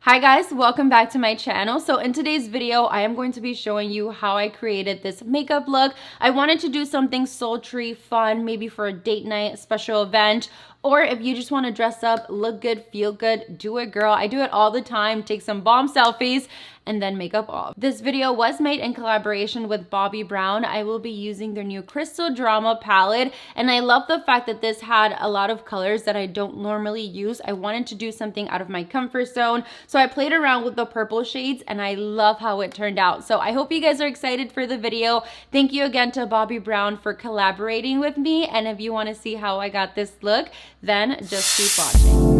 Hi guys, welcome back to my channel. So in today's video, I am going to be showing you how I created this makeup look. I wanted to do something sultry, fun, maybe for a date night, special event, or if you just want to dress up, look good, feel good, do it girl. I do it all the time, take some bomb selfies, and then makeup off. This video was made in collaboration with Bobbi Brown. I will be using their new Crystal Drama palette, and I love the fact that this had a lot of colors that I don't normally use. I wanted to do something out of my comfort zone, so I played around with the purple shades, and I love how it turned out. So I hope you guys are excited for the video. Thank you again to Bobbi Brown for collaborating with me, and if you want to see how I got this look, then just keep watching.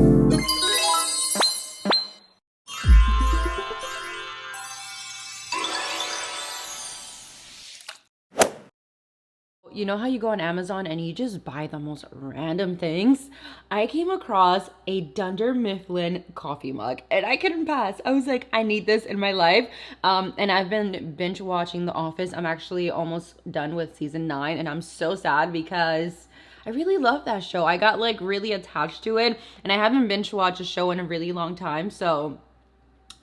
You know how you go on Amazon and you just buy the most random things? I came across a Dunder Mifflin coffee mug and I couldn't pass. I was like, I need this in my life. And I've been binge watching The Office. I'm actually almost done with season 9 and I'm so sad because I really love that show. I got like really attached to it and I haven't binge watched a show in a really long time. So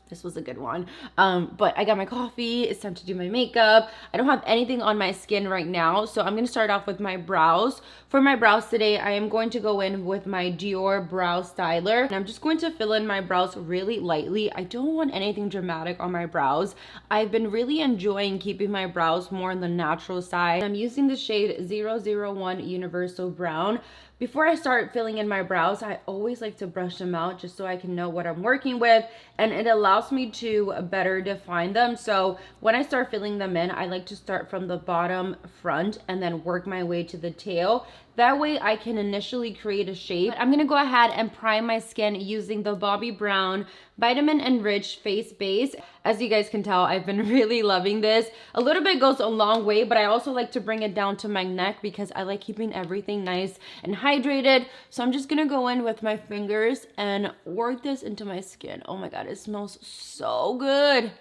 this was a good one. But I got my coffee. It's time to do my makeup. I don't have anything on my skin right now, so I'm going to start off with my brows. For my brows today, I am going to go in with my Dior Brow Styler. And I'm just going to fill in my brows really lightly. I don't want anything dramatic on my brows. I've been really enjoying keeping my brows more on the natural side. I'm using the shade 001 Universal Brown. Before I start filling in my brows, I always like to brush them out just so I can know what I'm working with, and it allows me to better define them. So when I start filling them in, I like to start from the bottom front and then work my way to the tail. That way I can initially create a shape. I'm gonna go ahead and prime my skin using the Bobbi Brown Vitamin Enriched Face Base. As you guys can tell, I've been really loving this. A little bit goes a long way, but I also like to bring it down to my neck because I like keeping everything nice and hydrated. So I'm just gonna go in with my fingers and work this into my skin. Oh my God, it smells so good.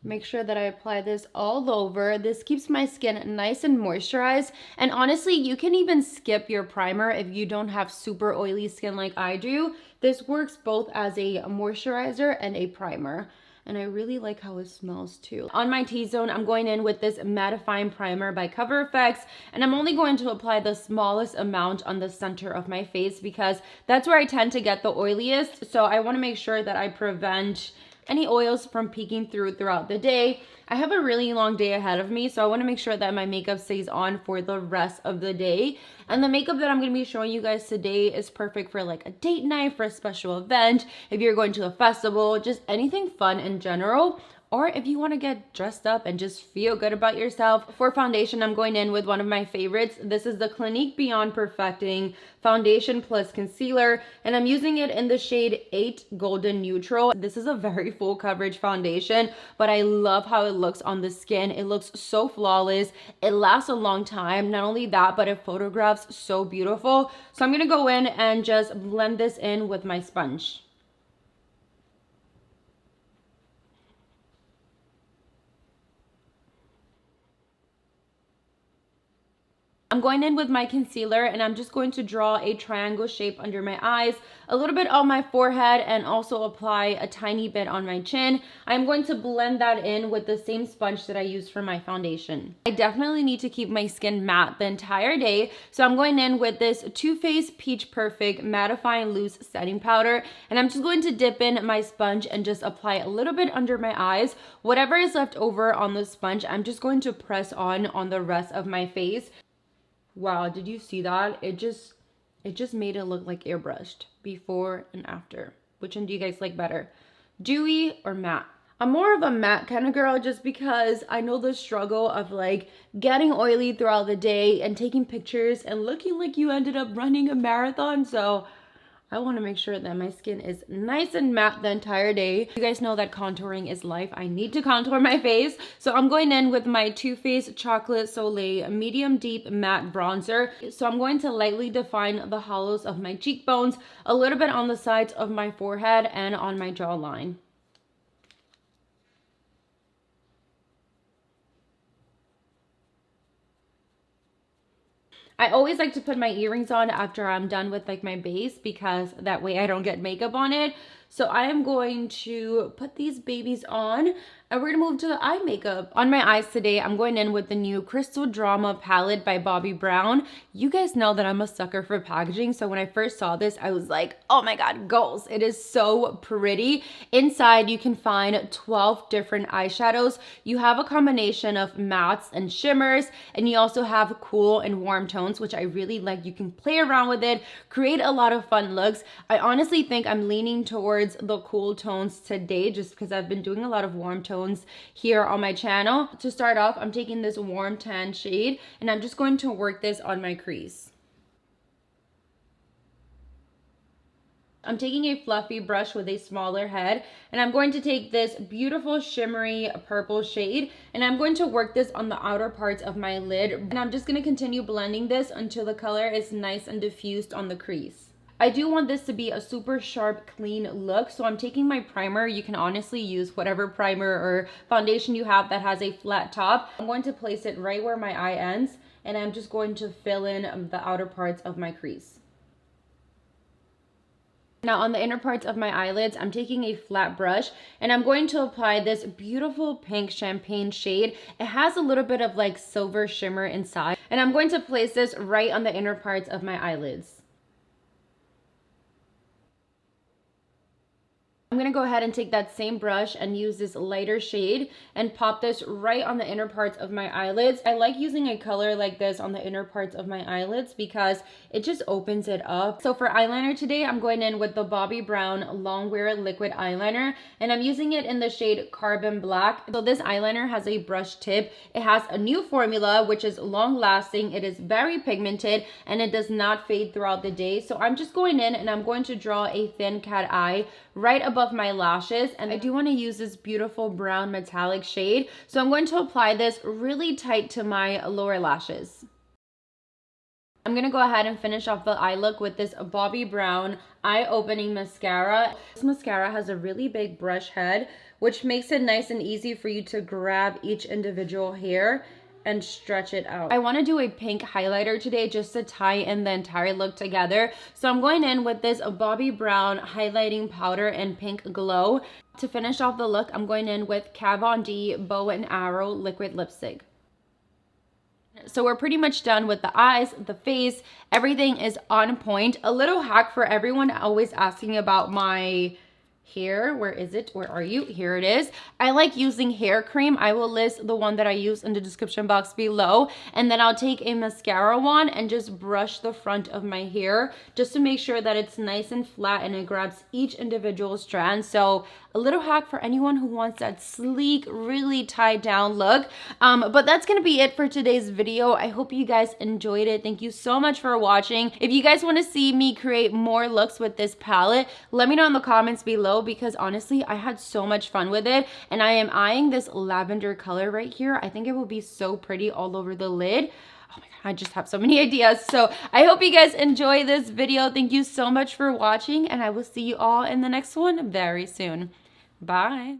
Make sure that I apply this all over. This keeps my skin nice and moisturized. And honestly, you can even skip your primer if you don't have super oily skin like I do. This works both as a moisturizer and a primer. And I really like how it smells too. On my T-zone, I'm going in with this mattifying primer by Cover FX, and I'm only going to apply the smallest amount on the center of my face because that's where I tend to get the oiliest. So I wanna make sure that I prevent any oils from peeking throughout the day. I have a really long day ahead of me, so I want to make sure that my makeup stays on for the rest of the day. And the makeup that I'm going to be showing you guys today is perfect for like a date night, for a special event, if you're going to a festival, just anything fun in general. Or if you want to get dressed up and just feel good about yourself. For foundation, I'm going in with one of my favorites. This is the Clinique Beyond Perfecting Foundation Plus Concealer, and I'm using it in the shade 8 Golden Neutral. This is a very full coverage foundation, but I love how it looks on the skin. It looks so flawless. It lasts a long time. Not only that, but it photographs so beautiful. So I'm going to go in and just blend this in with my sponge. I'm going in with my concealer and I'm just going to draw a triangle shape under my eyes, a little bit on my forehead, and also apply a tiny bit on my chin. I'm going to blend that in with the same sponge that I used for my foundation. I definitely need to keep my skin matte the entire day, so I'm going in with this Too Faced Peach Perfect Mattifying Loose Setting Powder, and I'm just going to dip in my sponge and just apply a little bit under my eyes. Whatever is left over on the sponge, I'm just going to press on the rest of my face. Wow, did you see that? It just made it look like airbrushed before and after. Which one do you guys like better? Dewy or matte? I'm more of a matte kind of girl just because I know the struggle of like getting oily throughout the day and taking pictures and looking like you ended up running a marathon. So I want to make sure that my skin is nice and matte the entire day. You guys know that contouring is life. I need to contour my face. So I'm going in with my Too Faced Chocolate Soleil Medium Deep Matte Bronzer. So I'm going to lightly define the hollows of my cheekbones, a little bit on the sides of my forehead and on my jawline. I always like to put my earrings on after I'm done with like my base because that way I don't get makeup on it. So I am going to put these babies on and we're gonna move to the eye makeup. On my eyes today, I'm going in with the new Crystal Drama palette by Bobbi Brown. You guys know that I'm a sucker for packaging, so when I first saw this, I was like, oh my god, goals. It is so pretty. Inside, you can find 12 different eyeshadows. You have a combination of mattes and shimmers, and you also have cool and warm tones, which I really like. You can play around with it, create a lot of fun looks. I honestly think I'm leaning towards the cool tones today just because I've been doing a lot of warm tones here on my channel. To start off, I'm taking this warm tan shade and I'm just going to work this on my crease. I'm taking a fluffy brush with a smaller head and I'm going to take this beautiful shimmery purple shade and I'm going to work this on the outer parts of my lid, and I'm just going to continue blending this until the color is nice and diffused on the crease. I do want this to be a super sharp, clean look, so I'm taking my primer. You can honestly use whatever primer or foundation you have that has a flat top. I'm going to place it right where my eye ends, and I'm just going to fill in the outer parts of my crease. Now on the inner parts of my eyelids, I'm taking a flat brush and I'm going to apply this beautiful pink champagne shade. It has a little bit of like silver shimmer inside, and I'm going to place this right on the inner parts of my eyelids. I'm going to go ahead and take that same brush and use this lighter shade and pop this right on the inner parts of my eyelids. I like using a color like this on the inner parts of my eyelids because it just opens it up. So for eyeliner today, I'm going in with the Bobbi Brown Longwear Liquid Eyeliner, and I'm using it in the shade Carbon Black. So this eyeliner has a brush tip. It has a new formula which is long lasting. It is very pigmented and it does not fade throughout the day. So I'm just going in and I'm going to draw a thin cat eye right above my lashes, and I do want to use this beautiful brown metallic shade, so I'm going to apply this really tight to my lower lashes. I'm going to go ahead and finish off the eye look with this Bobbi Brown eye opening mascara. This mascara has a really big brush head, which makes it nice and easy for you to grab each individual hair and stretch it out. I want to do a pink highlighter today just to tie in the entire look together. So I'm going in with this Bobbi Brown highlighting powder in Pink Glow. To finish off the look, I'm going in with Kat Von D Bow and Arrow liquid lipstick. So we're pretty much done with the eyes, the face, everything is on point. A little hack for everyone always asking about my hair. Where is it? Where are you? Here it is. I like using hair cream. I will list the one that I use in the description box below, and then I'll take a mascara wand and just brush the front of my hair just to make sure that it's nice and flat and it grabs each individual strand. So a little hack for anyone who wants that sleek, really tied down look. But that's gonna be it for today's video. I hope you guys enjoyed it. Thank you so much for watching. If you guys want to see me create more looks with this palette, let me know in the comments below, because honestly I had so much fun with it, and I am eyeing this lavender color right here. I think it will be so pretty all over the lid. Oh my god, I just have so many ideas. So I hope you guys enjoy this video. Thank you so much for watching, and I will see you all in the next one very soon. Bye.